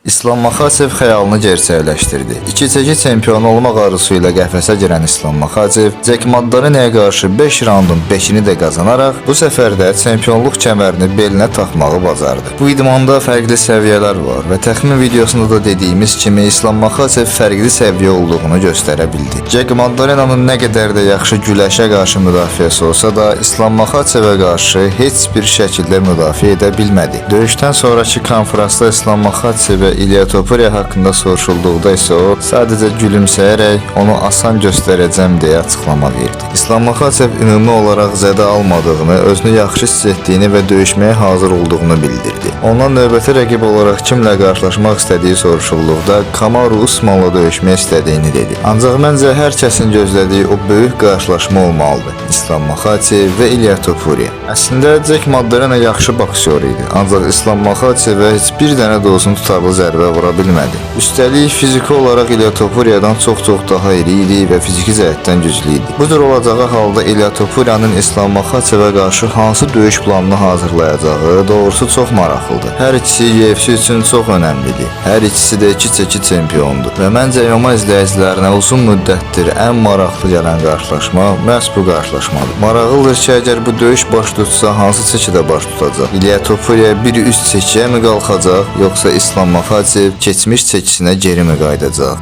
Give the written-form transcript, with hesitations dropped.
İslam Maxaçev xəyalını gerçəkləşdirdi. İki çəki çempion olmaq arzusu ilə qəfəsə girən İslam Maxaçev Jack Maddarena'ya qarşı 5 raundun 5-ini də qazanaraq bu səfər də çempionluq kəmərini belinə taxmağı bacardı. Bu idmanda fərqli səviyyələr var və təxmin videosunda da dediyimiz kimi İslam Maxaçev fərqli səviyyə olduğunu göstərə bildi. Jack Maddarena'nın nə qədər də yaxşı güləşə qarşı müdafiəsi olsa da İslam Maxaçevə qarşı heç bir şəkildə müdafiə edə bilmədi. Döyüşdən sonraki konferansda İslam Maxaçevə İlya Topuria haqqında soruşulduqda isə o sadəcə gülümsəyərək onu asan göstərəcəm deyə açıqlama verdi. İslam Maxaçev ümumi olaraq zədə almadığını, özünü yaxşı hiss etdiyini və döyüşməyə hazır olduğunu bildirdi. Ondan növbəti rəqib olaraq kimlə qarşılaşmaq istədiyi soruşulduqda Kamaru Usmanla döyüşmək istədiyini dedi. Ancaq məncə hər kəsin gözlədiyi o böyük qarşılaşma olmalıdır. İslam Maxaçev və İlya Topuria. Əslində Jack Maddarena yaxşı boksyor idi. Ancaq İslam Maxaçevə heç bir dənə də olsun tutarlı zərbə vura bilmədi. Üstəlik fiziki olaraq İlya Topuria'dan çox-çox daha iri idi və fiziki cəhətdən güclü idi. Bu cür olacağı halda İlya Topuria'nın İslam Maxaçevə qarşı hansı döyüş planını hazırlayacağı doğrusu çox maraqlıdır. Hər ikisi UFC üçün çox önəmlidir. Hər ikisi də iki çəki çempiondur və məncə MMA izləyicilərinə uzun müddətdir ən maraqlı gələn qarşılaşma məhz bu qarşılaşmadır. Maraqlıdır ki, əgər bu döyüş baş tutsa hansı çəkidə baş tutacaq? İlya Topuria bir üst çəkiyə mi qalxacaq, yoxsa İslam Maxaçev keçmiş çəkisinə geri mi qayıdacaq?